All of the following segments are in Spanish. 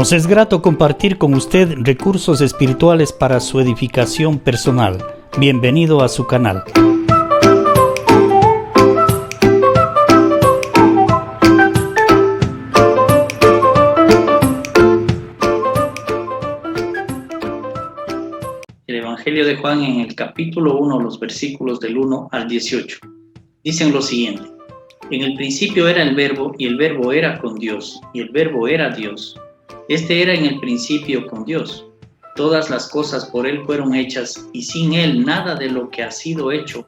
Nos es grato compartir con usted recursos espirituales para su edificación personal. Bienvenido a su canal. El Evangelio de Juan en el capítulo 1, los versículos del 1 al 18. Dicen lo siguiente: En el principio era el Verbo, y el Verbo era con Dios, y el Verbo era Dios. Este era en el principio con Dios. Todas las cosas por Él fueron hechas, y sin Él nada de lo que ha sido hecho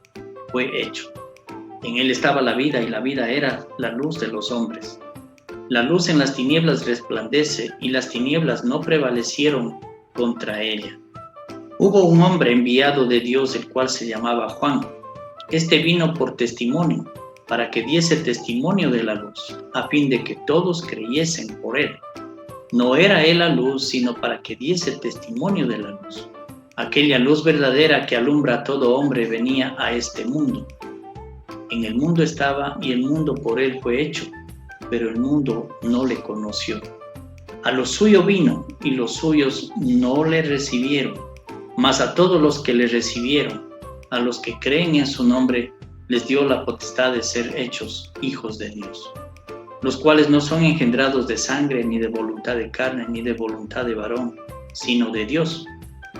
fue hecho. En Él estaba la vida, y la vida era la luz de los hombres. La luz en las tinieblas resplandece, y las tinieblas no prevalecieron contra ella. Hubo un hombre enviado de Dios, el cual se llamaba Juan. Este vino por testimonio, para que diese testimonio de la luz, a fin de que todos creyesen por él. No era él la luz, sino para que diese testimonio de la luz. Aquella luz verdadera que alumbra a todo hombre venía a este mundo. En el mundo estaba, y el mundo por él fue hecho, pero el mundo no le conoció. A lo suyo vino, y los suyos no le recibieron. Mas a todos los que le recibieron, a los que creen en su nombre, les dio la potestad de ser hechos hijos de Dios, los cuales no son engendrados de sangre, ni de voluntad de carne, ni de voluntad de varón, sino de Dios.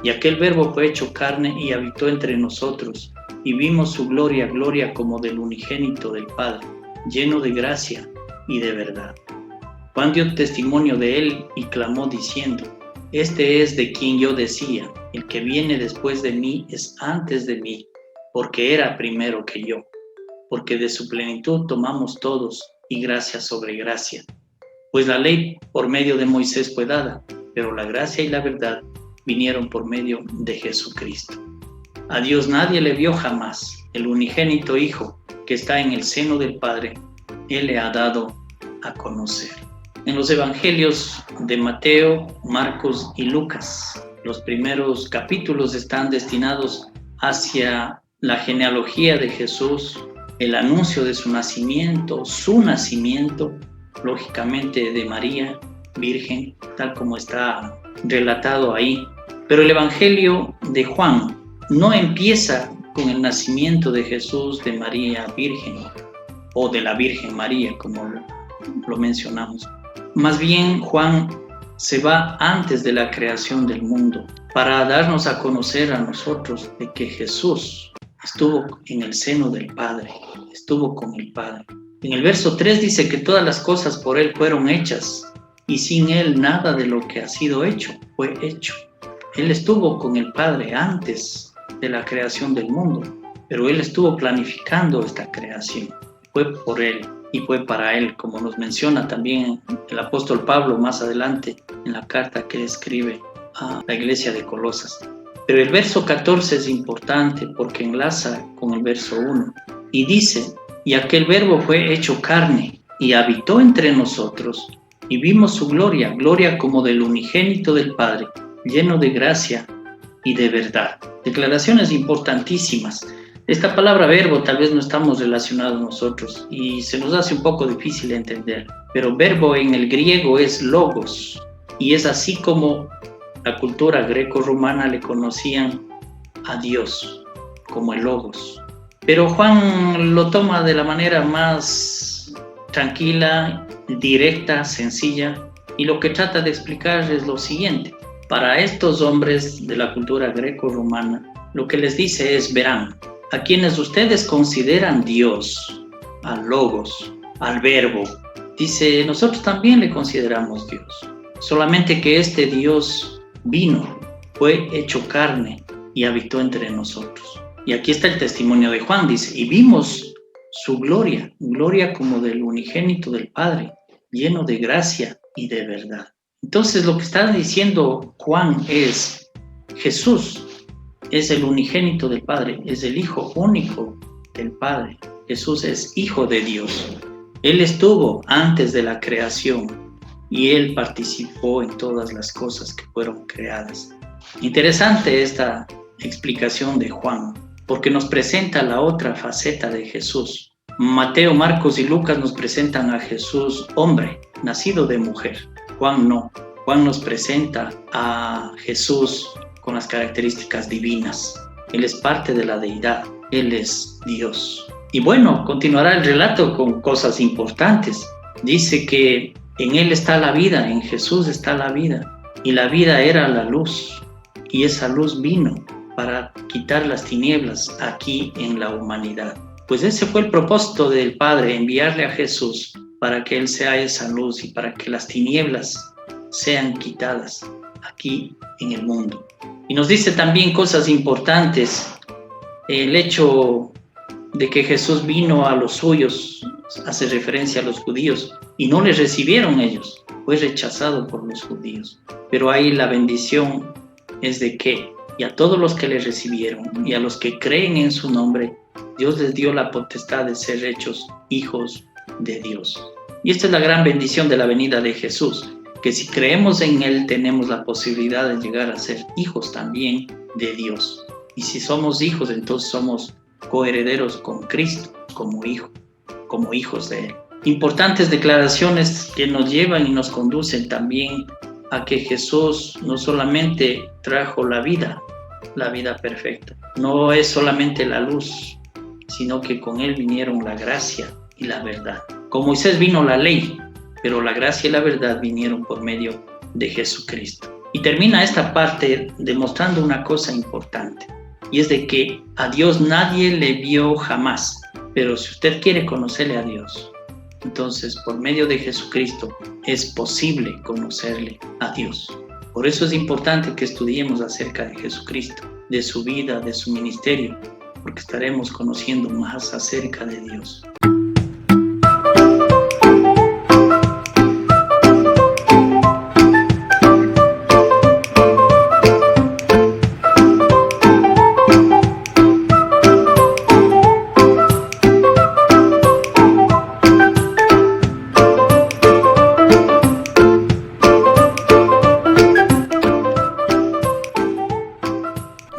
Y aquel Verbo fue hecho carne y habitó entre nosotros, y vimos su gloria, gloria como del unigénito del Padre, lleno de gracia y de verdad. Juan dio testimonio de él y clamó diciendo: Este es de quien yo decía, el que viene después de mí es antes de mí, porque era primero que yo. Porque de su plenitud tomamos todos, y gracia sobre gracia. Pues la ley por medio de Moisés fue dada, pero la gracia y la verdad vinieron por medio de Jesucristo. A Dios nadie le vio jamás. El unigénito Hijo, que está en el seno del Padre, Él le ha dado a conocer. En los evangelios de Mateo, Marcos y Lucas, los primeros capítulos están destinados hacia la genealogía de Jesús, el anuncio de su nacimiento, lógicamente de María, virgen, tal como está relatado ahí. Pero el Evangelio de Juan no empieza con el nacimiento de Jesús de María virgen, o de la Virgen María, como lo mencionamos. Más bien, Juan se va antes de la creación del mundo para darnos a conocer a nosotros de que Jesús estuvo en el seno del Padre, estuvo con el Padre. En el verso 3 dice que todas las cosas por Él fueron hechas, y sin Él nada de lo que ha sido hecho fue hecho. Él estuvo con el Padre antes de la creación del mundo, pero Él estuvo planificando esta creación. Fue por Él y fue para Él, como nos menciona también el apóstol Pablo más adelante en la carta que escribe a la iglesia de Colosas. Pero el verso 14 es importante porque enlaza con el verso 1 y dice: Y aquel Verbo fue hecho carne y habitó entre nosotros, y vimos su gloria, gloria como del unigénito del Padre, lleno de gracia y de verdad. Declaraciones importantísimas. Esta palabra verbo tal vez no estamos relacionados nosotros y se nos hace un poco difícil de entender, pero verbo en el griego es logos, y es así como la cultura greco-romana le conocían a Dios, como el logos. Pero Juan lo toma de la manera más tranquila, directa, sencilla, y lo que trata de explicar es lo siguiente. Para estos hombres de la cultura greco-romana, lo que les dice es: verán, a quienes ustedes consideran Dios, al logos, al verbo, dice, nosotros también le consideramos Dios. Solamente que este Dios vino, fue hecho carne y habitó entre nosotros. Y aquí está el testimonio de Juan, dice: y vimos su gloria, gloria como del unigénito del Padre, lleno de gracia y de verdad. Entonces lo que está diciendo Juan es: Jesús es el unigénito del Padre, es el Hijo único del Padre. Jesús es Hijo de Dios. Él estuvo antes de la creación y Él participó en todas las cosas que fueron creadas. Interesante esta explicación de Juan, porque nos presenta la otra faceta de Jesús. Mateo, Marcos y Lucas nos presentan a Jesús hombre, nacido de mujer. Juan no. Juan nos presenta a Jesús con las características divinas. Él es parte de la deidad, Él es Dios. Y bueno, continuará el relato con cosas importantes. Dice que en Él está la vida, en Jesús está la vida, y la vida era la luz, y esa luz vino para quitar las tinieblas aquí en la humanidad. Pues ese fue el propósito del Padre, enviarle a Jesús para que Él sea esa luz y para que las tinieblas sean quitadas aquí en el mundo. Y nos dice también cosas importantes. El hecho de que Jesús vino a los suyos hace referencia a los judíos y no les recibieron ellos, fue rechazado por los judíos. Pero ahí la bendición es de que, y a todos los que le recibieron y a los que creen en su nombre, Dios les dio la potestad de ser hechos hijos de Dios. Y esta es la gran bendición de la venida de Jesús, que si creemos en Él tenemos la posibilidad de llegar a ser hijos también de Dios. Y si somos hijos, entonces somos coherederos con Cristo como hijos de Él. Importantes declaraciones que nos llevan y nos conducen también a que Jesús no solamente trajo la vida perfecta, no es solamente la luz, sino que con Él vinieron la gracia y la verdad. Con Moisés vino la ley, pero la gracia y la verdad vinieron por medio de Jesucristo. Y termina esta parte demostrando una cosa importante, y es de que a Dios nadie le vio jamás, pero si usted quiere conocerle a Dios, entonces por medio de Jesucristo es posible conocerle a Dios. Por eso es importante que estudiemos acerca de Jesucristo, de su vida, de su ministerio, porque estaremos conociendo más acerca de Dios.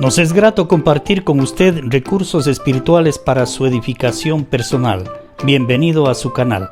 Nos es grato compartir con usted recursos espirituales para su edificación personal. Bienvenido a su canal.